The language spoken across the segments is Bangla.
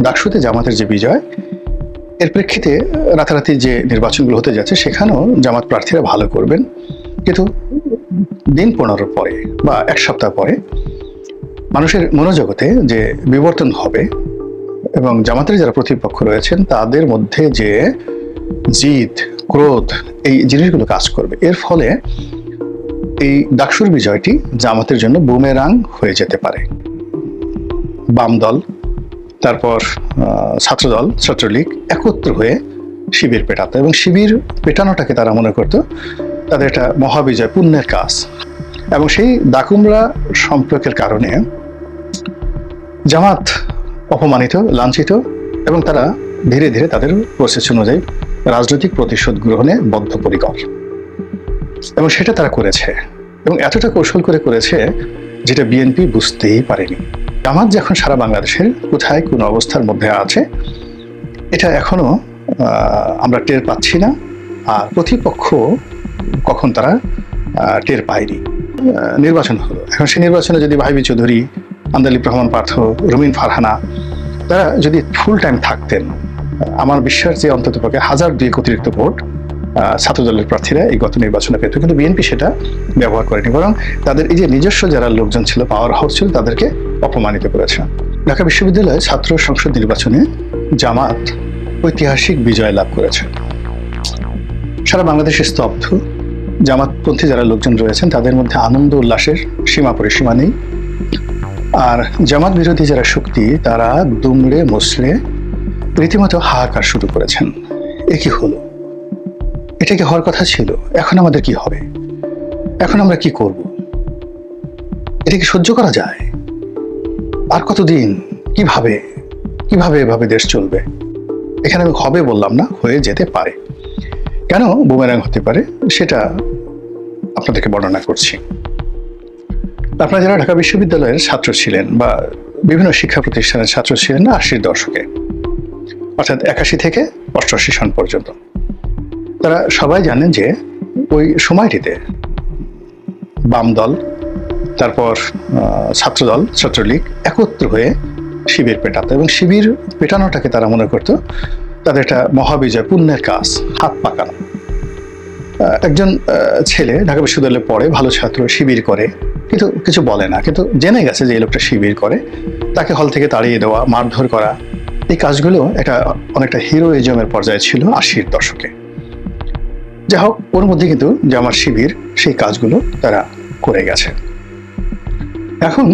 ডাকসুতে জামাতের যে বিজয়, এর প্রেক্ষিতে রাতারাতি যে নির্বাচনগুলো হতে যাচ্ছে সেখানেও জামাত প্রার্থীরা ভালো করবেন, কিন্তু দিন 15 পরে বা এক সপ্তাহ পরে মানুষের মনোজগতে যে বিবর্তন হবে এবং জামাতের যারা প্রতিপক্ষ রয়েছেন তাদের মধ্যে যে জিদ, ক্রোধ, এই জিনিসগুলো কাজ করবে। এর ফলে এই ডাকসুর বিজয়টি জামাতের জন্য বুমেরাং হয়ে যেতে পারে। বাম দল, তারপর ছাত্রদল, ছাত্রলীগ একত্র হয়ে শিবির পেটাতো এবং শিবির পেটানোটাকে তারা মনে করত তাদের একটা মহাবিজয়, পুণ্যের কাজ। এবং সেই দাকুমরা সম্পর্কের কারণে জামাত অপমানিত, লাঞ্ছিত এবং তারা ধীরে ধীরে তাদের প্রসেস অনুযায়ী রাজনৈতিক প্রতিশোধ গ্রহণে বদ্ধপরিকর, এবং সেটা তারা করেছে এবং এতটা কৌশল করে করেছে যেটা বিএনপি বুঝতেই পারেনি। জামাত যখন সারা বাংলাদেশের কোথায় কোন অবস্থার মধ্যে আছে এটা এখনো আমরা টের পাচ্ছি না, আর প্রতিপক্ষ কখন তারা টের পায়নি। নির্বাচন হলো, এখন সেই নির্বাচনে যদি ভাইবি চৌধুরী, আন্দালিব রহমান পার্থ, রুমিন ফারহানা তারা যদি ফুল টাইম থাকতেন, আমার বিশ্বাস যে অন্তত পক্ষে 1000-2 অতিরিক্ত ভোট ছাত্রদলের প্রার্থীরা এই গত নির্বাচনে পেত। কিন্তু বিএনপি সেটা ব্যবহার করেনি, বরং তাদের এই যে নিজস্ব যারা লোকজন ছিল, পাওয়ার হাউস ছিল, তাদেরকে অপমানিত করেছে। ঢাকা বিশ্ববিদ্যালয়ে ছাত্র সংসদ নির্বাচনে জামাত ঐতিহাসিক বিজয় লাভ করেছে। সারা বাংলাদেশে স্তব্ধ। জামাতপন্থী যারা লোকজন রয়েছেন তাদের মধ্যে আনন্দ উল্লাসের সীমা পরিসীমা নেই। আর জামাত বিরোধী যারা শক্তি তারা দুমড়ে মুচড়ে রীতিমতো হাহাকার শুরু করেছেন। এ কি হলো? এটা কি হওয়ার কথা ছিল? এখন আমাদের কি হবে? এখন আমরা কি করব? এটা কি সহ্য করা যায়? আর কতদিন? কিভাবে এভাবে দেশ চলবে? এখানে আমি হবে বললাম না, হয়ে যেতে পারে। কেন বুমেরাং হতে পারে সেটা আপনাদেরকে বর্ণনা করছি। আপনারা যারা ঢাকা বিশ্ববিদ্যালয়ের ছাত্র ছিলেন বা বিভিন্ন শিক্ষা প্রতিষ্ঠানের ছাত্র ছিলেন 80-র দশকে, অর্থাৎ 81 থেকে 88 সন পর্যন্ত, তারা সবাই জানেন যে ওই সময়টিতে বাম দল, তারপর ছাত্রদল, ছাত্রলীগ একত্র হয়ে শিবির পেটাতো এবং শিবির পেটানোটাকে তারা মনে করত তাদের একটা মহাবিজয়, পুণ্যের কাজ, হাত পাকানো। একজন ছেলে ঢাকা বিশ্ববিদ্যালয়ে পড়ে, ভালো ছাত্র, শিবির করে, কিন্তু কিছু বলে না, কিন্তু জেনে গেছে যে এই লোকটা শিবির করে, তাকে হল থেকে তাড়িয়ে দেওয়া, মারধর করা, এই কাজগুলো এটা অনেকটা হিরোইজমের পর্যায়ে ছিল 80-র দশকে। যাই হোক, ওর মধ্যে কিন্তু জামাত শিবির সেই কাজগুলো তারা করে গেছে। এখন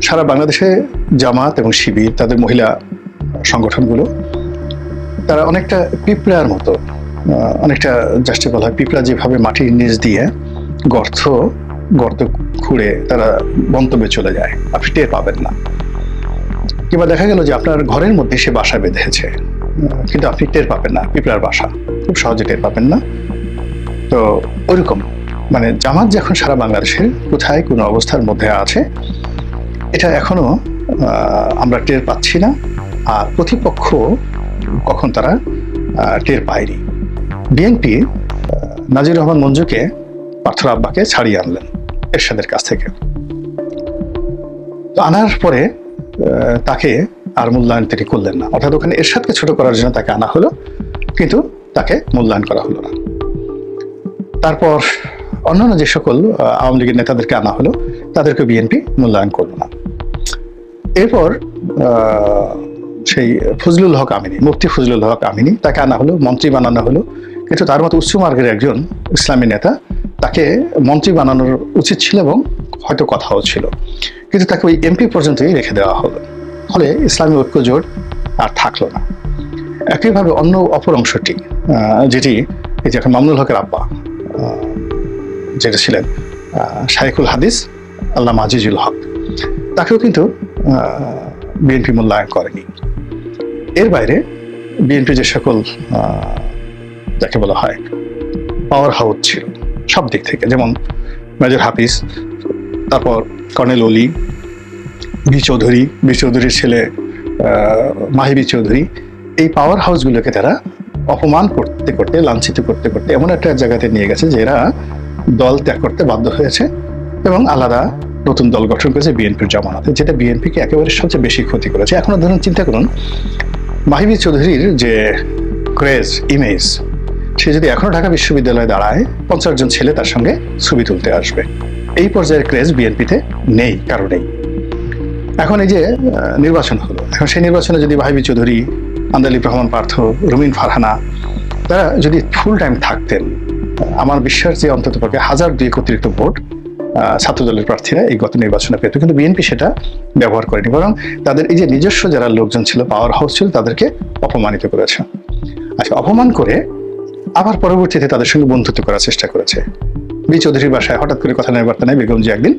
সারা বাংলাদেশে জামাত এবং শিবির, তাদের মহিলা সংগঠনগুলো, তারা অনেকটা পিঁপড়ার মতো, অনেকটা জাস্টে বলা হয় পিঁপড়া যেভাবে মাটির নিচ দিয়ে গর্ত খুঁড়ে তারা গন্তব্যে চলে যায়, আপনি টের পাবেন না। কিংবা দেখা গেল যে আপনার ঘরের মধ্যে সে বাসা বেঁধেছে, কিন্তু আপনি টের পাবেন না, পিঁপড়ার বাসা, খুব সহজে টের পাবেন না। তো ওইরকম মানে জামাত যখন সারা বাংলাদেশের কোথায় কোন অবস্থার মধ্যে আছে এটা এখনো আমরা টের পাচ্ছি না, আর প্রতিপক্ষ কখন তারা টের পায়নি। বিএনপি নাজির রহমান মঞ্জুকে, পার্থর আব্বাকে ছাড়িয়ে আনলেন এরশাদের কাছ থেকে। তো আনার পরে তাকে আর মূল্যায়ন তিনি করলেন না, অর্থাৎ ওখানে এরশাদকে ছোট করার জন্য তাকে আনা হলো, কিন্তু তাকে মূল্যায়ন করা হলো না। তারপর অন্যান্য যে সকল আওয়ামী লীগের নেতাদেরকে আনা হলো তাদেরকে বিএনপি মূল্যায়ন করলো না। এরপর সেই ফজলুল হক আমিনী, মুফতি ফজলুল হক আমিনী, তাকে আনা হলো, মন্ত্রী বানানো হলো, কিন্তু তার মতো উচ্চ মার্গের একজন ইসলামী নেতা, তাকে মন্ত্রী বানানোর উচিত ছিল এবং হয়তো কথাও ছিল, কিন্তু তাকে ওই এমপি পর্যন্তই রেখে দেওয়া হলো। ফলে ইসলামী ঐক্য জোট আর থাকলো না। একইভাবে অপর অংশটি, যেটি এই যে এখন মামুনুল হকের আব্বা যেটা ছিলেন শাইখুল হাদিস আল্লামা আজিজুল হক, তাকেও কিন্তু বিএনপি মূল্যায়ন করেনি। এর বাইরে বিএনপি যে সকল যাকে বলা হয় পাওয়ার হাউস ছিল সব দিক থেকে, যেমন মেজর হাফিজ, তারপর কর্নেল অলি, বি চৌধুরীর ছেলে মাহিবি চৌধুরী, এই পাওয়ার হাউসগুলোকে তারা অপমান করতে করতে, লাঞ্ছিত করতে করতে এমন একটা জায়গাতে নিয়ে গেছে যে এরা দল ত্যাগ করতে বাধ্য হয়েছে এবং আলাদা নতুন দল গঠন করেছে বিএনপির জমানাতে, যেটা বিএনপিকে একেবারে সবচেয়ে বেশি ক্ষতি করেছে। এখনো ধরুন চিন্তা করুন, মাহিবী চৌধুরীর যে ক্রেজ ইমেজ, সে যদি এখনো ঢাকা বিশ্ববিদ্যালয়ে দাঁড়ায় 50 জন ছেলে তার সঙ্গে ছবি তুলতে আসবে। এই পর্যায়ের ক্রেজ বিএনপিতে নেই, কারো নেই। এখন এই যে নির্বাচন হলো, এখন সেই নির্বাচনে যদি মাহিবী চৌধুরী, আন্দালিব রহমান পার্থ, রুমিন ফারহানা তারা যদি ফুল টাইম থাকতেন, আমার বিশ্বাস যে অন্তত পক্ষে 1002 অতিরিক্ত ভোট ছাত্রদলের প্রার্থীরা এই গত নির্বাচনে পেত। কিন্তু বিএনপি সেটা ব্যবহার করেনি, বরং তাদের এই যে নিজস্ব যারা লোকজন ছিল, পাওয়ার হাউস ছিল, তাদেরকে অপমানিত করেছে। আচ্ছা, অপমান করে আবার পরবর্তীতে তাদের সঙ্গে বন্ধুত্ব করার চেষ্টা করেছে। বি চৌধুরীর বাসায় হঠাৎ করে কথা নেই বার্তা নেই বেগম জি একদিন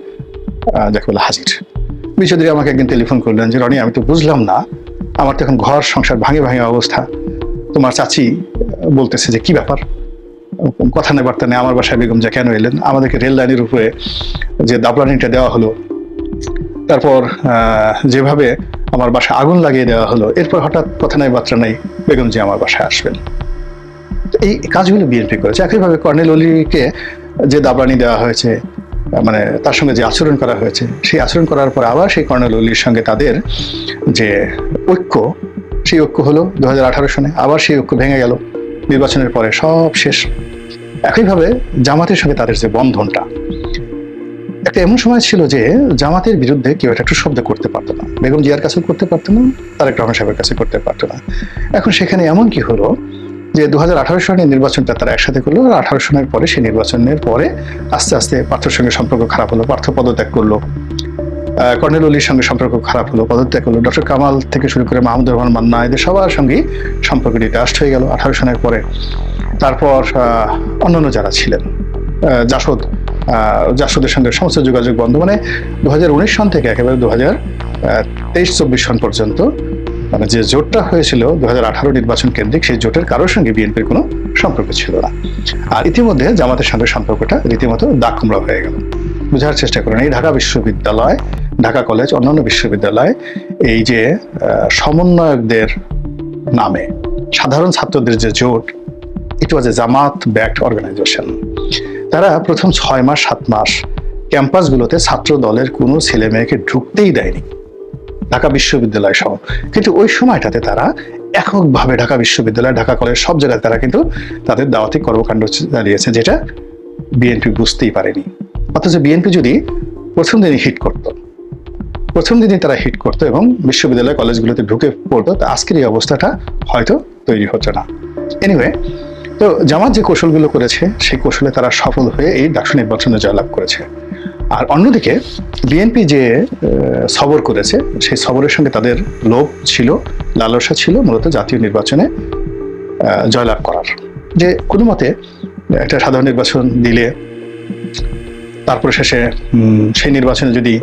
যাকে বলে হাজির। বি চৌধুরী আমাকে একদিন টেলিফোন করলেন যে, রনি, আমি তো বুঝলাম না, আমার তো এখন ঘর সংসার ভাঙে ভাঙে অবস্থা, তোমার চাচি বলতেছে যে কি ব্যাপার, কথা নেই বার্তা নেই, আমার বাসায় বেগম যা কেন এলেন, আমাদেরকে রেল লাইনের উপরে যে দাবলানিটা দেওয়া হলো, তারপর যেভাবে আমার বাসায় আগুন লাগিয়ে দেওয়া হলো, এরপর হঠাৎ কথা নাই বার্তা নাই বেগম জি আমার বাসায় আসবেন। এই কাজগুলো বিএনপি করেছে। একইভাবে কর্নেল অলিকে যে দাবলানি দেওয়া হয়েছে, মানে তার সঙ্গে যে আচরণ করা হয়েছে, সেই আচরণ করার পর আবার সেই কর্নেল অলির সঙ্গে তাদের যে ঐক্য, সেই ঐক্য হলো 2018 সনে, আবার সেই ঐক্য ভেঙে গেল নির্বাচনের পরে, সব শেষ। একইভাবে জামাতের সঙ্গে তাদের যে বন্ধনটা, একটা এমন সময় ছিল যে জামাতের বিরুদ্ধে কেউ একটু শব্দ করতে পারতো না, বেগম জিয়ার কাছেও করতে পারতো না, তারেক রহমান সাহেবের কাছে করতে পারতো না। এখন সেখানে এমন কি হলো যে 2018 সনের নির্বাচনটা তারা একসাথে করলো, আর 18 সনের পরে সেই নির্বাচনের পরে আস্তে আস্তে পার্থর সঙ্গে সম্পর্ক খারাপ হলো, পার্থ পদত্যাগ করলো, কর্নেল অলির সঙ্গে সম্পর্ক খারাপ হলো, পদত্যাগ করলো, ডক্টর কামাল থেকে শুরু করে মাহমুদুর রহমান মান্না, এদের সবার সঙ্গেই সম্পর্ক ডিটাস্ট হয়ে গেল 18 সনের পরে। তারপর অন্যান্য যারা ছিলেন, জাসদের সঙ্গে সমস্ত যোগাযোগ বন্ধ, মানে 2019 সন থেকে একেবারে 2023-24 সন পর্যন্ত মানে যে জোটটা হয়েছিল 2018 নির্বাচন কেন্দ্রিক, সেই জোটের কারোর সঙ্গে বিএনপির কোনো সম্পর্ক ছিল না। আর ইতিমধ্যে জামাতের সঙ্গে সম্পর্কটা রীতিমতো দাগ কুমড়া হয়ে গেল। বোঝার চেষ্টা করেন, এই ঢাকা বিশ্ববিদ্যালয়, ঢাকা কলেজ, অন্যান্য বিশ্ববিদ্যালয়, এই যে সমন্বয়কদের নামে সাধারণ ছাত্রদের যে জোট, ইট ওয়াজ এ জামাত ব্যাকড অর্গানাইজেশন। তারা প্রথম 6 মাস 7 মাস ক্যাম্পাসগুলোতে ছাত্র দলের কোনো ছেলে মেয়েকে ঢুকতেই দেয়নি, ঢাকা বিশ্ববিদ্যালয় সহ। কিন্তু ওই সময়টাতে তারা এককভাবে ঢাকা বিশ্ববিদ্যালয়, ঢাকা কলেজ, সব জায়গায় তারা কিন্তু তাদের দাওয়াতি কর্মকাণ্ড চালিয়েছে, যেটা বিএনপি বুঝতেই পারেনি। অথচ বিএনপি যদি প্রথম দিনই হিট করতো, প্রথম দিনই তারা হিট করতো এবং বিশ্ববিদ্যালয় কলেজগুলোতে ঢুকে পড়তো, তা আজকের এই অবস্থাটা হয়তো তৈরি হতো না। এনিওয়ে, তো জামাত যে কৌশলগুলো করেছে, সেই কৌশলে তারা সফল হয়ে এই ডাকসু নির্বাচনে জয়লাভ করেছে। আর অন্যদিকে বিএনপি যে সবর করেছে, সেই সবরের সঙ্গে তাদের লোভ ছিল, লালসা ছিল মূলত জাতীয় নির্বাচনে জয়লাভ করার, যে কোনো মতে একটা সাধারণ নির্বাচন দিলে তারপরে শেষে সেই নির্বাচনে যদি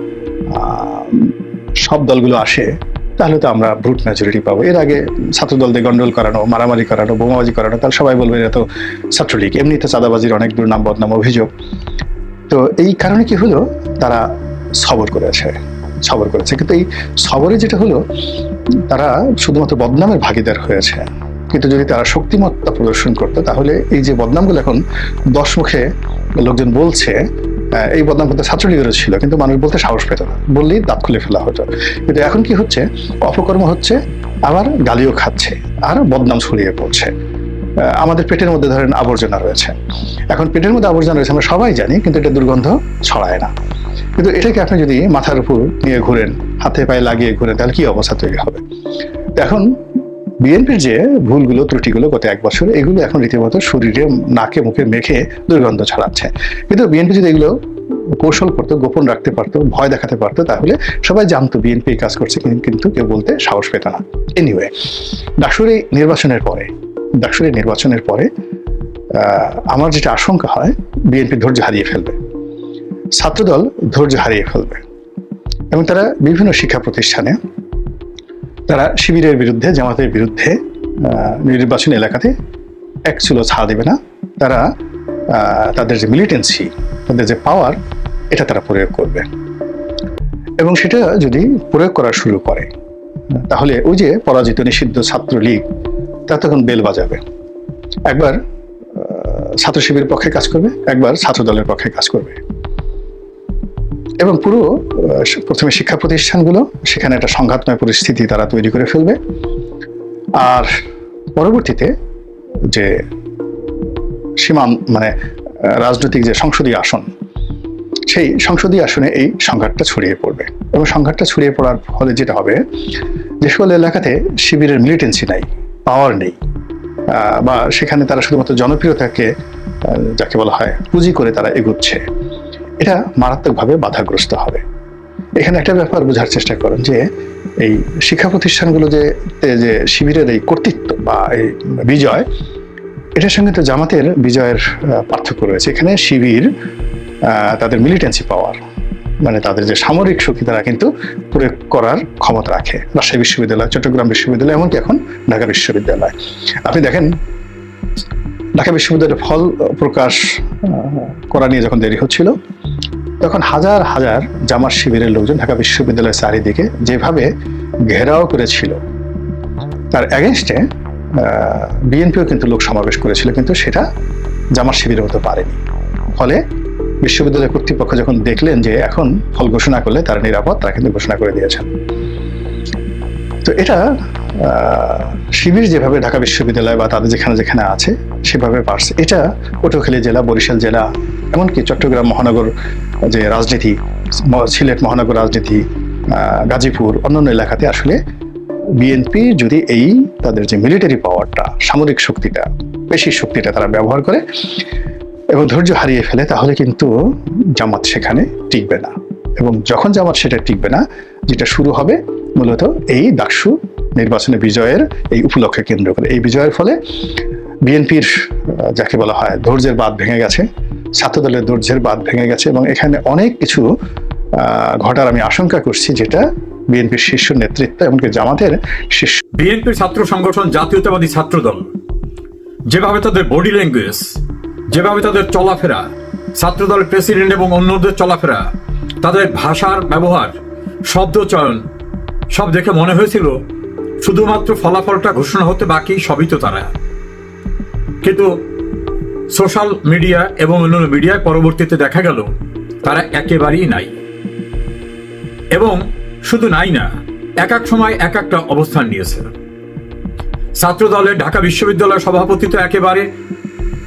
সব দলগুলো আসে, তাহলে তো আমরা ব্রুট মেজরিটি পাবো। এর আগে ছাত্রদলদের গন্ডগোল করানো, মারামারি করানো, বোমাবাজি করানো, তাহলে সবাই বলবে এত ছাত্রলীগ, এমনিতে চাঁদাবাজির অনেক দুর্নাম বদনাম অভিযোগ। তো এই কারণে কি হলো, তারা সবর করেছে। কিন্তু এই সবরে যেটা হলো, তারা শুধুমাত্র বদনামের ভাগিদার হয়েছে। কিন্তু যদি তারা শক্তিমত্তা প্রদর্শন করতো, তাহলে এই যে বদনামগুলো এখন 10 মুখে লোকজন বলছে, এই বদনাম করতে ছাত্রলীগেরও ছিল, কিন্তু মানুষ বলতে সাহস পেত না, বললেই দাঁত খুলে ফেলা হতো। কিন্তু এখন কি হচ্ছে, অপকর্ম হচ্ছে, আবার গালিও খাচ্ছে, আর বদনাম ছড়িয়ে পড়ছে। আমাদের পেটের মধ্যে ধরেন আবর্জনা রয়েছে, এখন পেটের মধ্যে আবর্জনা রয়েছে আমরা সবাই জানি, কিন্তু এটা দুর্গন্ধ ছড়ায় না। কিন্তু এটাকে আপনি যদি মাথার উপর নিয়ে ঘুরেন, হাতে পায়ে লাগিয়ে ঘুরেন, তাহলে কি অবস্থা তৈরি হবে। এখন বিএনপির যে ভুলগুলো, ত্রুটিগুলো গত 1 বছরে, এগুলো এখন রীতিমতো শরীরে, নাকে মুখে মেখে দুর্গন্ধ ছড়াচ্ছে। কিন্তু বিএনপি যদি এগুলো কৌশল করতো, গোপন রাখতে পারতো, ভয় দেখাতে পারতো, তাহলে সবাই জানতো বিএনপি কাজ করছে, কিন্তু কেউ বলতে সাহস পেত না। এনিওয়ে, ডাকসুর নির্বাচনের পরে আমার যেটা আশঙ্কা হয়, বিএনপি ধৈর্য হারিয়ে ফেলবে, ছাত্রদল ধৈর্য হারিয়ে ফেলবে, এবং তারা বিভিন্ন শিক্ষা প্রতিষ্ঠানে তারা শিবিরের বিরুদ্ধে, জামাতের বিরুদ্ধে নির্বাচনী এলাকাতে এক চুলো ছাড় দেবে না। তারা তাদের যে মিলিটেন্সি, তাদের যে পাওয়ার, এটা তারা প্রয়োগ করবে। এবং সেটা যদি প্রয়োগ করা শুরু করে, তাহলে ওই যে পরাজিত নিষিদ্ধ ছাত্রলীগ, তা তখন বেল বাজাবে। একবার ছাত্র শিবিরের পক্ষে কাজ করবে, একবার ছাত্র দলের পক্ষে কাজ করবে, এবং পুরো প্রথমে শিক্ষা প্রতিষ্ঠানগুলো, সেখানে একটা সংঘাতময় পরিস্থিতি তারা তৈরি করে ফেলবে। আর পরবর্তীতে যে রাজনৈতিক যে সংসদীয় আসন, সেই সংসদীয় আসনে এই সংঘাতটা ছড়িয়ে পড়বে। এবং সংঘাতটা ছড়িয়ে পড়ার ফলে যেটা হবে, যে সকল এলাকাতে শিবিরের মিলিটেন্সি নাই, পাওয়ার নেই, বা সেখানে তারা শুধুমাত্র জনপ্রিয়তাকে যাকে বলা হয় পুঁজি করে তারা এগুচ্ছে, এটা মারাত্মকভাবে বাধাগ্রস্ত হবে। এখানে একটা ব্যাপার বোঝার চেষ্টা করেন যে এই শিক্ষা প্রতিষ্ঠানগুলো যে শিবিরের এই কর্তৃত্ব বা এই বিজয়, এটার সঙ্গে তো জামাতের বিজয়ের পার্থক্য রয়েছে। এখানে শিবির তাদের মিলিটেন্সি পাওয়ার, মানে তাদের যে সামরিক শক্তি, তারা কিন্তু প্রয়োগ করার ক্ষমতা রাখে। রাজশাহী বিশ্ববিদ্যালয়, চট্টগ্রাম বিশ্ববিদ্যালয়, এমনকি এখন ঢাকা বিশ্ববিদ্যালয়। আপনি দেখেন, ঢাকা বিশ্ববিদ্যালয়ের ফল প্রকাশ করা নিয়ে যখন দেরি হচ্ছিল, তখন হাজার হাজার জামাত শিবিরের লোকজন ঢাকা বিশ্ববিদ্যালয়ের চারিদিকে যেভাবে ঘেরাও করেছিল, তার এগেনস্টে বিএনপিও কিন্তু লোক সমাবেশ করেছিল, কিন্তু সেটা জামাত শিবিরের মতো পারেনি। ফলে বিশ্ববিদ্যালয় কর্তৃপক্ষ যখন দেখলেন যে এখন ফল ঘোষণা করলে তারা নিরাপদ, তারা কিন্তু ঘোষণা করে দিয়েছেন। তো এটা শিবির যেভাবে ঢাকা বিশ্ববিদ্যালয় বা তাদের যেখানে যেখানে আছে সেভাবে পারছে। এটা পটুয়াখালী জেলা, বরিশাল জেলা, এমনকি চট্টগ্রাম মহানগর যে রাজনীতি, সিলেট মহানগর রাজনীতি, গাজীপুর, অন্যান্য এলাকাতে আসলে বিএনপি যদি এই তাদের যে মিলিটারি পাওয়ারটা, সামরিক শক্তিটা, পেশি শক্তিটা তারা ব্যবহার করে এবং ধৈর্য হারিয়ে ফেলে, তাহলে কিন্তু জামাত সেখানে টিকবে না। এবং যখন জামাত সেটা টিকবে না, যেটা শুরু হবে মূলত এই ডাকসু নির্বাচনে বিজয়ের এই উপলক্ষে কেন্দ্র করে। এই বিজয়ের ফলে বিএনপির যাকে বলা হয় ধৈর্যের বাঁধ ভেঙে গেছে, ছাত্রদলের ধৈর্যের বাঁধ ভেঙে গেছে, এবং এখানে অনেক কিছু ঘটার আমি আশঙ্কা করছি, যেটা বিএনপির শীর্ষ নেতৃত্ব এমনকি জামাতের শীর্ষ বিএনপির ছাত্র সংগঠন জাতীয়তাবাদী ছাত্রদল যেভাবে তাদের বডি ল্যাঙ্গুয়েজ, যেভাবে তাদের চলাফেরা, ছাত্রদলের প্রেসিডেন্ট এবং অন্যদের চলাফেরা, তাদের ভাষার ব্যবহার, শব্দ চয়ন, সব দেখে মনে হয়েছিল শুধুমাত্র ফলাফলটা ঘোষণা হতে বাকি, সবই তো তারা। কিন্তু সোশ্যাল মিডিয়া এবং অন্যান্য মিডিয়ায় পরবর্তীতে দেখা গেল তারা একেবারেই নাই। এবং শুধু নাই না, এক এক সময় এক একটা অবস্থান নিয়েছে। ছাত্র দলের ঢাকা বিশ্ববিদ্যালয়ের সভাপতি তো একেবারে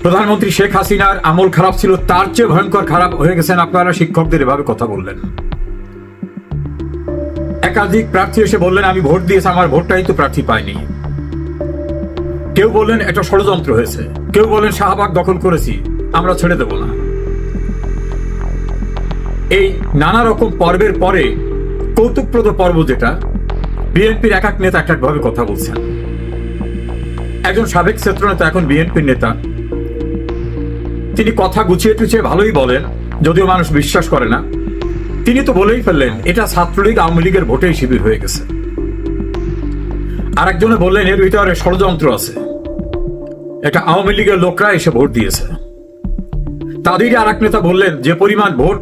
প্রধানমন্ত্রী শেখ হাসিনার আমল খারাপ ছিল, তার চেয়ে ভয়ঙ্কর খারাপ হয়ে গেছেন আপনারা শিক্ষকদের এভাবে কথা বললেন। একাধিক প্রার্থী এসে বললেন আমি ভোট দিয়েছি, আমার ভোটটাই তো প্রার্থী পাইনি। কেউ বললেন এটা ষড়যন্ত্র হয়েছে, কেউ বললেন শাহবাগ দখল করেছি, আমরা ছেড়ে দেব না। এই নানা রকম পর্বের পরে কৌতুকপ্রদ পর্ব, যেটা বিএনপির এক এক নেতা এক একভাবে কথা বলছেন। একজন সাবেক ছাত্রনেতা, এখন বিএনপির নেতা, তিনি কথা গুছিয়ে টুছিয়ে ভালোই বলেন, যদিও মানুষ বিশ্বাস করে না। তিনি তো বলেই ফেললেন এটা ছাত্রলীগ আওয়ামী লীগের ভোটেই শিবির হয়ে গেছে। আর একজনে বললেন এর ভিতরে ষড়যন্ত্র আছে, এটা আওয়ামী লীগের লোকরা এসে ভোট দিয়েছে। তাদেরই আর এক নেতা বললেন যে পরিমাণ ভোট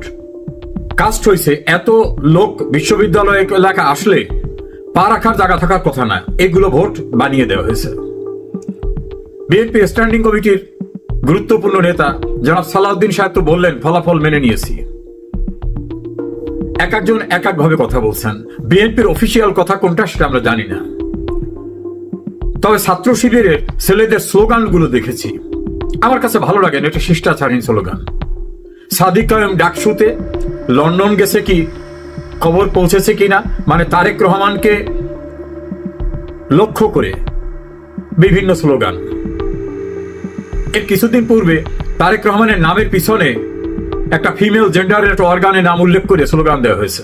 কাস্ট হয়েছে, এত লোক বিশ্ববিদ্যালয় এলাকা আসলে পা রাখার জায়গা থাকার কথা না, এগুলো ভোট বানিয়ে দেওয়া হয়েছে। বিএনপি স্ট্যান্ডিং কমিটির গুরুত্বপূর্ণ নেতা জনাব সালাউদ্দিন সাহেব তো বললেন ফলাফল মেনে নিয়েছি। এক একজন এক এক ভাবে কথা বলছেন। বিএনপির অফিসিয়াল কথা কোনটা সেটা আমরা জানি না, তবে ছাত্র শিবিরের ছেলেদের স্লোগানগুলো দেখেছি, আমার কাছে ভালো লাগে। এটা শিষ্টাচারহীন স্লোগান। সাদিক কায়েম ডাকসুতে লন্ডন গেছে, কি খবর পৌঁছেছে কিনা, মানে তারেক রহমানকে লক্ষ্য করে বিভিন্ন স্লোগান। এর কিছুদিন পূর্বে তারেক রহমানের নামের পিছনে একটা ফিমেল জেন্ডারের একটা অর্গানের নাম উল্লেখ করে স্লোগান দেওয়া হয়েছে।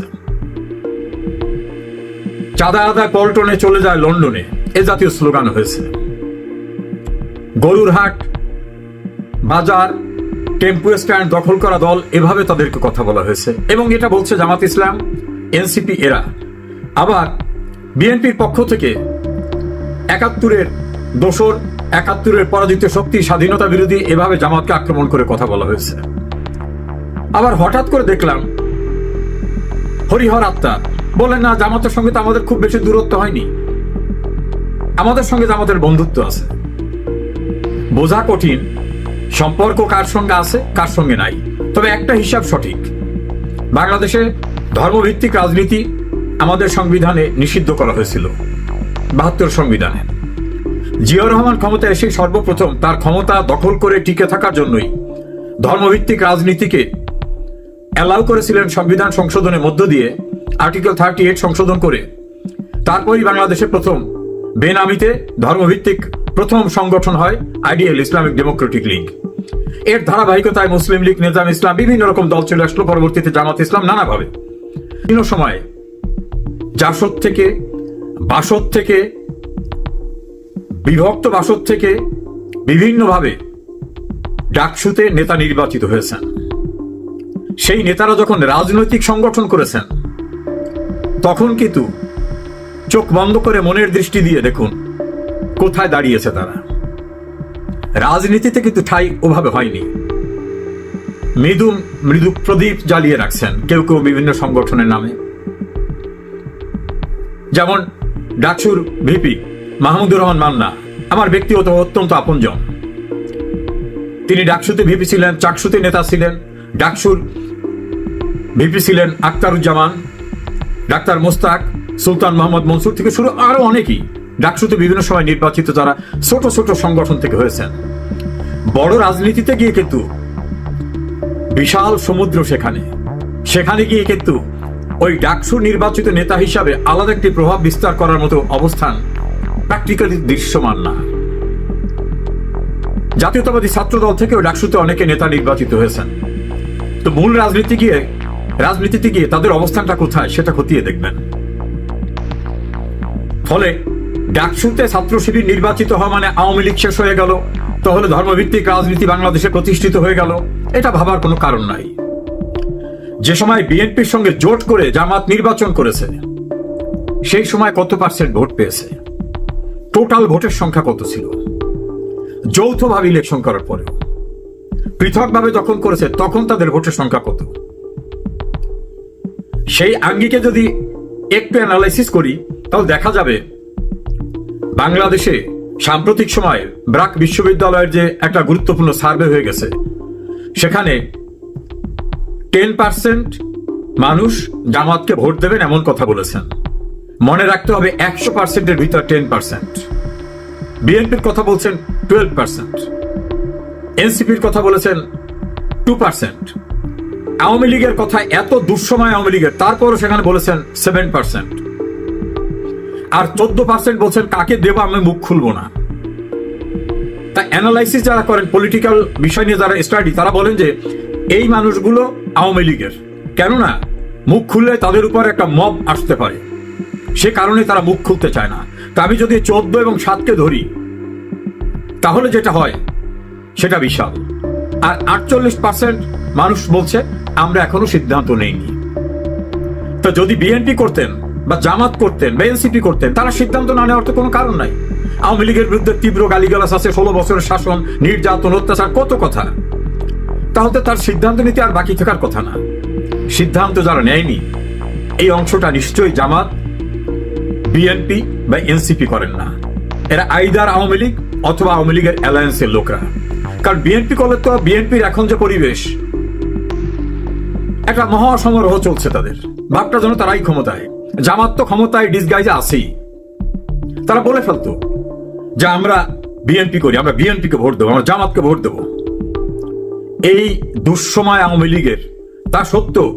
চাঁদা আদায় পল্টনে চলে যায় লন্ডনে, এ জাতীয় স্লোগান হয়েছে। গরুরহাট বাজার, টেম্পু স্ট্যান্ড দখল করা দল, এভাবে তাদেরকে কথা বলা হয়েছে। এবং এটা বলছে জামাত ইসলাম, এনসিপি, এরা। আবার বিএনপির পক্ষ থেকে ৭১-এর দোসর, ৭১-এর পরাজিত শক্তি, স্বাধীনতা বিরোধী, এভাবে জামাতকে আক্রমণ করে কথা বলা হয়েছে। আবার হঠাৎ করে দেখলাম হরিহর আত্মা বলেন না, জামাতের সঙ্গে তো আমাদের খুব বেশি দূরত্ব হয়নি, আমাদের সঙ্গে জামাতের বন্ধুত্ব আছে। বোঝা কঠিন সম্পর্ক কার সঙ্গে আছে কার সঙ্গে নাই। তবে একটা হিসাব সঠিক, বাংলাদেশে ধর্মভিত্তিক রাজনীতি আমাদের সংবিধানে নিষিদ্ধ করা হয়েছিল, ৭২ সংবিধানে। জিয়াউর রহমান ক্ষমতায় এসে সর্বপ্রথম তার ক্ষমতা দখল করে টিকে থাকার জন্যই ধর্মভিত্তিক রাজনীতিকে অ্যালাউ করেছিলেন সংবিধান সংশোধনের মধ্য দিয়ে, আর্টিকেল 38 সংশোধন করে। তারপরই বাংলাদেশে প্রথম বেনামিতে ধর্মভিত্তিক প্রথম সংগঠন হয় আইডিয়াল ইসলামিক ডেমোক্রেটিক লীগ। এর ধারাবাহিকতায় মুসলিম লীগ, নিজাম ইসলাম, বিভিন্ন রকম দল চলে আসলো, পরবর্তীতে জামাত ইসলাম, নানাভাবে বিভিন্ন সময়ে জাসদ থেকে, বাসদ থেকে, বিভক্ত বাসদ থেকে বিভিন্নভাবে ডাকসুতে নেতা নির্বাচিত হয়েছেন। সেই নেতারা যখন রাজনৈতিক সংগঠন করেছেন তখন কিন্তু চোখ বন্ধ করে মনের দৃষ্টি দিয়ে দেখুন কোথায় দাঁড়িয়েছে তারা। রাজনীতিতে কিন্তু ঠাঁই ওভাবে হয়নি। মৃদু মৃদু প্রদীপ জ্বালিয়ে রাখছেন কেউ কেউ বিভিন্ন সংগঠনের নামে। যেমন ডাকসুর ভিপি মাহমুদুর রহমান মান্না আমার ব্যক্তিগত অত্যন্ত আপনজন। তিনি ডাকসুতে ভিপি ছিলেন, চাকসুতে নেতা ছিলেন। ডাকসুর ভিপি ছিলেন আখতারুজ্জামান, ডাক্তার মোস্তাক, সুলতান মোহাম্মদ মনসুর থেকে শুরু আরো অনেকেই ডাকসুতে বিভিন্ন সময় নির্বাচিত, যারা ছোট ছোট সংগঠন থেকে হয়েছেন। বড় রাজনীতিতে গিয়ে কিন্তু বিশাল সমুদ্র, সেখানে গিয়ে কিন্তু ওই ডাকসুর নির্বাচিত নেতা হিসাবে আলাদা একটি প্রভাব বিস্তার করার মতো অবস্থান প্র্যাকটিক্যালি দৃশ্যমান না। জাতীয়তাবাদী ছাত্র দল থেকেও ডাকসুতে অনেকে নেতা নির্বাচিত হয়েছেন। তো মূল রাজনীতিতে গিয়ে তাদের অবস্থানটা কোথায় সেটা খতিয়ে দেখবেন। ফলে ডাকসুতে ছাত্র শিবির নির্বাচিত হওয়া মানে আওয়ামী লীগ শেষ হয়ে গেল, তাহলে ধর্মভিত্তিক রাজনীতি বাংলাদেশে প্রতিষ্ঠিত হয়ে গেল, এটা ভাবার কোনো কারণ নাই। যে সময় বিএনপির সঙ্গে জোট করে জামাত নির্বাচন করেছে সেই সময় কত পার্সেন্ট ভোট পেয়েছে? টোটাল ভোটের সংখ্যা কত ছিল? যৌথভাবে ইলেকশন করার পরেও পৃথকভাবে যখন করেছে তখন তাদের ভোটের সংখ্যা কত? সেই আঙ্গিকে যদি একটু অ্যানালাইসিস করি তাহলে দেখা যাবে বাংলাদেশে সাম্প্রতিক সময়ে ব্র্যাক বিশ্ববিদ্যালয়ের যে একটা গুরুত্বপূর্ণ সার্ভে হয়ে গেছে, সেখানে 10% মানুষ জামাতকে ভোট দেবেন এমন কথা বলেছেন। মনে রাখতে হবে 100%-এর ভিতর 10%। বিএনপির কথা বলছেন 12%, এনসিপির কথা বলেছেন 2%, আওয়ামী লীগের কথা এত দুঃসময় আওয়ামী লীগের, তারপরও সেখানে বলেছেন 7%, আর 14% বলছেন কাকে দেব আমি মুখ খুলবো না। তা অ্যানালাইসিস যারা করেন, পলিটিক্যাল বিষয় নিয়ে যারা স্টাডি, তারা বলেন যে এই মানুষগুলো আওয়ামী লীগের, কেননা মুখ খুললে তাদের উপর একটা মব আসতে পারে, সে কারণে তারা মুখ খুলতে চায় না। তা আমি যদি 14 এবং 7কে ধরি তাহলে যেটা হয় সেটা বিশাল। আর 48% মানুষ বলছে আমরা এখনো সিদ্ধান্ত নেইনি। তো যদি বিএনপি করতেন বা জামাত করতেন বা এনসিপি করতেন, তারা সিদ্ধান্ত না নেওয়ার তো কোনো কারণ নাই। আওয়ামী লীগের বিরুদ্ধে তীব্র গালিগালাজ আছে, 16 বছরের শাসন, নির্যাতন, অত্যাচার, কত কথা। তাহলে তার সিদ্ধান্ত নিতে আর বাকি থাকার কথা না। সিদ্ধান্ত যারা নেয়নি এই অংশটা নিশ্চয়ই জামাত, বিএনপি বা এনসিপি করেন না। এরা আইদার আওয়ামী লীগ অথবা আওয়ামী লীগের অ্যালায়েন্সের লোকরা। কারণ বিএনপি করলে তো বিএনপির এখন যে পরিবেশ, একটা মহাসমারোহ চলছে তাদের, ভাবটা যেন তারাই ক্ষমতায়। জামাত তো ক্ষমতায় ডিসগাইজে আছেই। তারা বলে ফেলতো যে আমরা বিএনপি করি, আমরা বিএনপিকে ভোট দেবো, আমরা জামাতকে ভোট দেবো। এই দুঃসময় আওয়ামী লীগের, তা সত্ত্বেও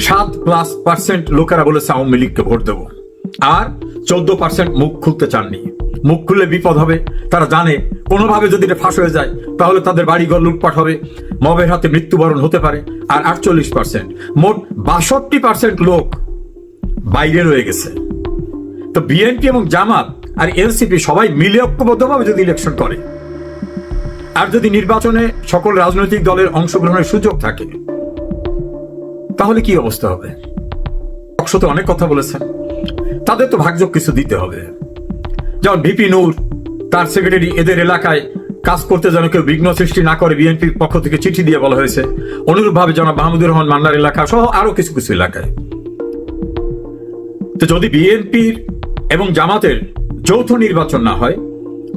7+% লোকেরা বলেছে আওয়ামী লীগকে ভোট দেবো, আর 14% মুখ খুলতে চাননি। মুখ খুললে বিপদ হবে, তারা জানে কোনোভাবে যদি এটা ফাঁস হয়ে যায় তাহলে তাদের বাড়িঘর লুটপাট হবে, মবের হাতে মৃত্যুবরণ হতে পারে। আর 48%, মোট 62% লোক বাইরে রয়ে গেছে। তো বিএনপি এবং জামাত আর এনসিপি সবাই মিলে ঐক্যবদ্ধভাবে যদি ইলেকশন করে, আর যদি নির্বাচনে সকল রাজনৈতিক দলের অংশগ্রহণের সুযোগ থাকে, তাহলে কি অবস্থা হবে? অক্ষত অনেক কথা বলেছেন, তাদের তো ভাগযোগ কিছু দিতে হবে। যেমন ভিপি নূর, তার সেক্রেটারি, এদের এলাকায় কাজ করতে যেন কেউ বিঘ্ন সৃষ্টি না করে বিএনপির পক্ষ থেকে চিঠি দিয়ে বলা হয়েছে। অনুরূপভাবে জনাব মাহমুদুর রহমান মান্নার এলাকা সহ আরো কিছু কিছু এলাকায়। তো যদি বিএনপির এবং জামাতের যৌথ নির্বাচন না হয়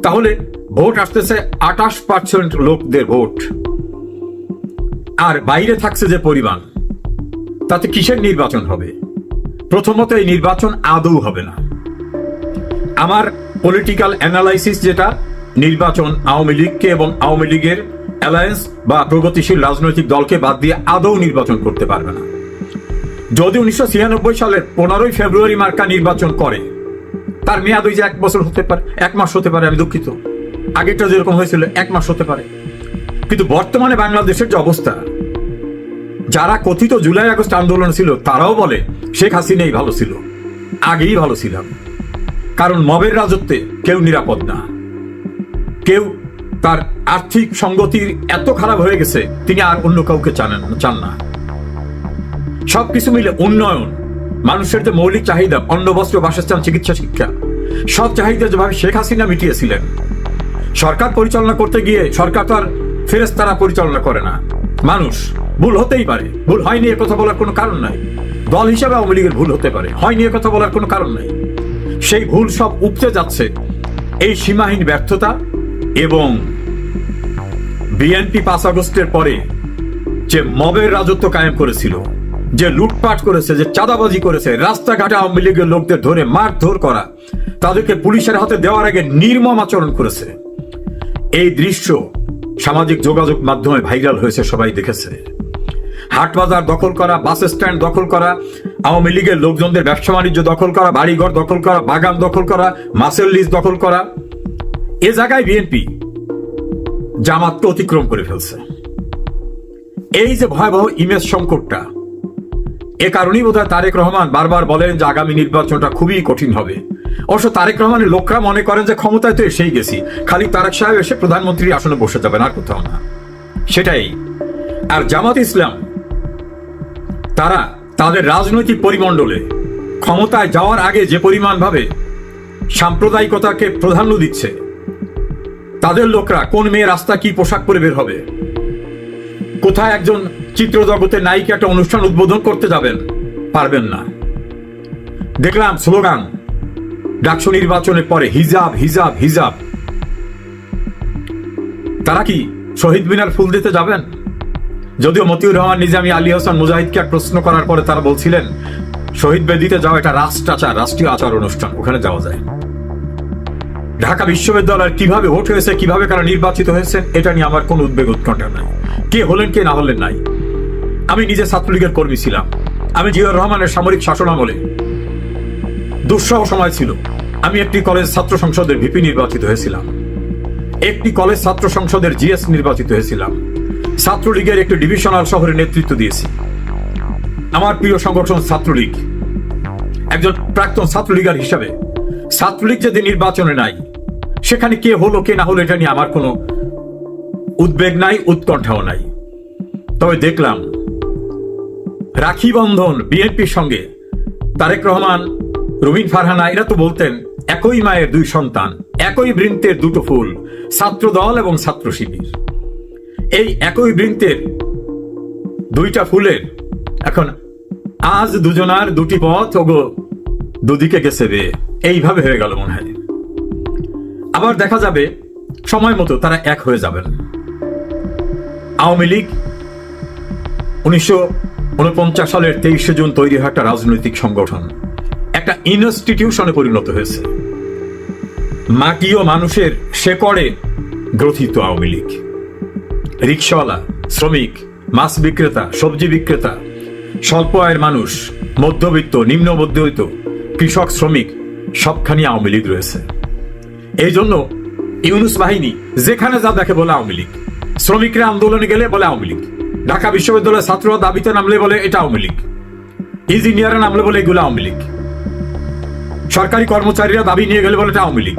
তাহলে ভোট আসতেছে 28% লোকদের ভোট, আর বাইরে থাকছে যে পরিমাণ, তাতে কিসের নির্বাচন হবে? প্রথমত এই নির্বাচন আদৌ হবে না। আমার পলিটিক্যাল অ্যানালাইসিস যেটা, নির্বাচন আওয়ামী লীগকে এবং আওয়ামী লীগের অ্যালায়েন্স বা প্রগতিশীল রাজনৈতিক দলকে বাদ দিয়ে আদৌ নির্বাচন করতে পারবে না। যদি 1996 সালের 15 ফেব্রুয়ারি মার্কা নির্বাচন করে, তার মেয়াদ ওই যে 1 বছর হতে পারে, 1 মাস হতে পারে, আমি দুঃখিত, আগেরটা যেরকম হয়েছিল 1 মাস হতে পারে। কিন্তু বর্তমানে বাংলাদেশের যে অবস্থা, যারা কথিত জুলাই আগস্ট আন্দোলন ছিল তারাও বলে শেখ হাসিনাই ভালো ছিল, আগেই ভালো ছিলাম। কারণ মবের রাজত্বে কেউ নিরাপদ না, কেউ তার আর্থিক সঙ্গতির এত খারাপ হয়ে গেছে তিনি আর অন্য কাউকে চান না। সবকিছু মিলে উন্নয়ন, মানুষের যে মৌলিক চাহিদা, অন্ন বস্ত্র বাসস্থান চিকিৎসা শিক্ষা, সব চাহিদা যেভাবে শেখ হাসিনা মিটিয়েছিলেন। সরকার পরিচালনা করতে গিয়ে সরকার তো আর ফেরেশতারা পরিচালনা করে না, মানুষ ভুল হতেই পারে, ভুল হয়নি এ কথা বলার কোনো কারণ নাই। দল হিসাবে আওয়ামী লীগের ভুল হতে পারে, হয়নি এ কথা বলার কোনো কারণ নাই। সেই ভুল সব উপচে যাচ্ছে এই সীমাহীন ব্যর্থতা এবং বিএনপি 5 আগস্টের পরে যে মবের রাজত্ব কায়েম করেছিল, যে লুটপাট করেছে, যে চাঁদাবাজি করেছে, রাস্তাঘাটে আওয়ামী লীগের লোকদের ধরে মারধর করা, তাদেরকে পুলিশের হাতে দেওয়ার আগে নির্মম আচরণ করেছে। এই দৃশ্য সামাজিক যোগাযোগ মাধ্যমে ভাইরাল হয়েছে, সবাই দেখেছে। হাটবাজার দখল করা, বাস স্ট্যান্ড দখল করা, আওয়ামী লীগের লোকজনদের ব্যবসা বাণিজ্য দখল করা, বাড়িঘর দখল করা, বাগান দখল করা, মাছের লিজ দখল করা। এ জায়গায় বিএনপি জামাতকে অতিক্রম করে ফেলছে। এই যে ভয়াবহ ইমেজ সংকটটা, এ কারণেই বোধহয় তারেক রহমান বারবার বলেন যে আগামী নির্বাচনটা খুবই কঠিন হবে। অবশ্য তারেক রহমানের লোকরা মনে করেন যে ক্ষমতায় তো এসেই গেছি, খালি তারেক সাহেব এসে প্রধানমন্ত্রীর আসনে বসে যাবেন, আর কোথাও না, সেটাই। আর জামাত ইসলাম তারা তাদের রাজনৈতিক পরিমণ্ডলে ক্ষমতায় যাওয়ার আগে যে পরিমাণ ভাবে সাম্প্রদায়িকতাকে প্রাধান্য দিচ্ছে, তাদের লোকরা কোন মেয়ে রাস্তা কি পোশাক পরে বের হবে, কোথায় একজন চিত্র জগতের নায়িকা একটা অনুষ্ঠান উদ্বোধন করতে যাবেন, পারবেন না। দেখলাম স্লোগান ডাকসু নির্বাচনের পরে, হিজাব হিজাব হিজাব। তারা কি শহীদ মিনার ফুল দিতে যাবেন? যদিও মতিউর রহমান নিজামী, আলী হাসান মুজাহিদকে এক প্রশ্ন করার পরে তারা বলছিলেন শহীদ বেদিতে যাওয়া এটা রাষ্ট্রাচার, রাষ্ট্রীয় আচার অনুষ্ঠান, ওখানে যাওয়া যায়। ঢাকা বিশ্ববিদ্যালয়ের কিভাবে ভোট হয়েছে, কিভাবে কারা নির্বাচিত হয়েছে, এটা নিয়ে আমার কোন উদ্বেগ উৎকণ্ঠা নাই। কে হলেন কে না হলেন নাই। আমি নিজে ছাত্রলীগের কর্মী ছিলাম। আমি জিয়াউর রহমানের সামরিক শাসনামলে দুঃসহ সময় ছিল। আমি একটি কলেজ ছাত্র সংসদের ভিপি নির্বাচিত হয়েছিলাম, একটি কলেজ ছাত্র সংসদের জিএস নির্বাচিত হয়েছিলাম, ছাত্রলীগের একটি ডিভিশনাল শহরে নেতৃত্ব দিয়েছি। আমার প্রিয় সংগঠন ছাত্রলীগ। একজন প্রাক্তন ছাত্রলীগার হিসাবে ছাত্রলীগ যদি নির্বাচনে নাই, সেখানে কে হলো কে না হলো এটা নিয়ে আমার কোনো উদ্বেগ নাই, উৎকণ্ঠাও নাই। তবে দেখলাম রাখি বন্ধন বিএনপির সঙ্গে তারেক রহমান, রুমিন ফারহানা এরা তো বলতেন একই মায়ের 2 সন্তান, একই বৃন্তের 2টো ফুল, ছাত্র দল এবং ছাত্র শিবির। এই একই বৃন্তের 2টা ফুলের এখন আজ দুজনার 2টি পথ ওগো দুদিকে গেছে রে, এইভাবে হয়ে গেল মনে হয়। আবার দেখা যাবে সময় মতো তারা এক হয়ে যাবেন। আওয়ামী লীগ 1949 সালের 23শে জুন তৈরি হয় একটা রাজনৈতিক সংগঠন, একটা ইনস্টিটিউশনে পরিণত হয়েছে। মাটি ও মানুষের শেকড়ে গ্রথিত আওয়ামী লীগ। রিকশাওয়ালা, শ্রমিক, মাছ বিক্রেতা, সবজি বিক্রেতা, স্বল্প আয়ের মানুষ, মধ্যবিত্ত, নিম্ন মধ্যবিত্ত, কৃষক, শ্রমিক, সবখানি আওয়ামী লীগ রয়েছে। এই জন্য ইউনুস বাহিনী যেখানে যা দেখে বলে আওয়ামী লীগ। শ্রমিকরা আন্দোলনে গেলে বলে আওয়ামী লীগ, ঢাকা বিশ্ববিদ্যালয়ের ছাত্ররা দাবিতে নামলে বলে এটা আওয়ামী লীগ, ইঞ্জিনিয়াররা নামলে বলে এগুলো আওয়ামী লীগ, সরকারি কর্মচারীরা দাবি নিয়ে গেলে বলে এটা আওয়ামী লীগ।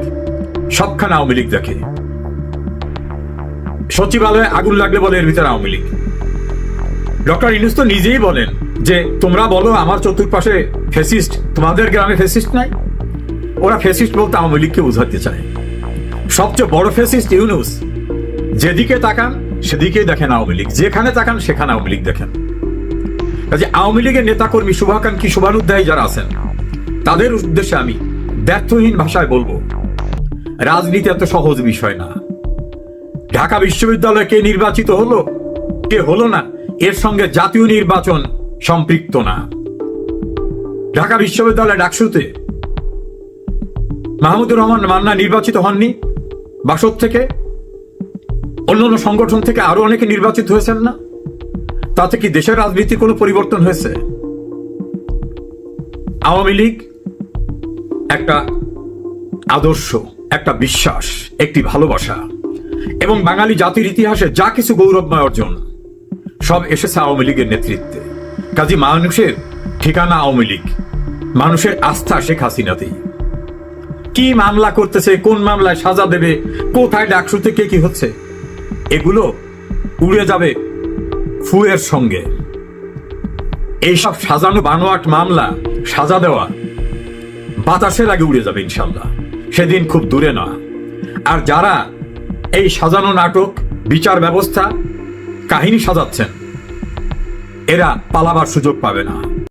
সবখানে আওয়ামী লীগ দেখে। সচিবালয়ে আগুন লাগলে বলে এর ভিতরে আওয়ামী লীগ। ডক্টর ইউনুস তো নিজেই বলেন যে তোমরা বলো আমার চতুর্পাশে ফ্যাসিস্ট, তোমাদের গ্রামে ফ্যাসিস্ট নাই। ওরা ফ্যাসিস্ট বলতে আওয়ামী লীগকে বোঝাতে চায়। সবচেয়ে বড় ফ্যাসিস্ট ইউনুস। যেদিকে তাকান সেদিকেই দেখেন আওয়ামী লীগ, যেখানে তাকান সেখানে আওয়ামী লীগ দেখেন। কাজে আওয়ামী লীগের নেতাকর্মী, শুভাকাঙ্ক্ষী, শুভানুধ্যায়ী যারা আছেন তাদের উদ্দেশ্যে আমি ব্যর্থহীন ভাষায় বলবো, রাজনীতি এত সহজ বিষয় না। ঢাকা বিশ্ববিদ্যালয়ে কে নির্বাচিত হলো কে হলো না, এর সঙ্গে জাতীয় নির্বাচন সম্পৃক্ত না। ঢাকা বিশ্ববিদ্যালয় ডাকসুতে মাহমুদুর রহমান মান্না নির্বাচিত হননি বাসদ থেকে? অন্যান্য সংগঠন থেকে আরো অনেকে নির্বাচিত হয়েছেন না? তাতে কি দেশের রাজনীতির কোনো পরিবর্তন হয়েছে? আওয়ামী লীগ একটা আদর্শ, একটা বিশ্বাস, একটি ভালোবাসা এবং বাঙালি জাতির ইতিহাসে যা কিছু গৌরবময় অর্জন সব এসেছে আওয়ামী লীগের নেতৃত্বে। কাজী মানুষের ঠিকানা আওয়ামী লীগ, মানুষের আস্থা শেখ হাসিনাতেই। কি মামলা করতেছে, কোন মামলায় সাজা দেবে, কোথায় ডাকসুতে কে কি হচ্ছে, এগুলো উড়ে যাবে ফুয়ের সঙ্গে। এইসব সাজানো বানোয়াট মামলা সাজা দেওয়া বাতাসের আগে উড়ে যাবে ইনশাল্লাহ, সেদিন খুব দূরে না। আর যারা এই সাজানো নাটক, বিচার ব্যবস্থা, কাহিনী সাজাচ্ছেন, এরা পালাবার সুযোগ পাবে না।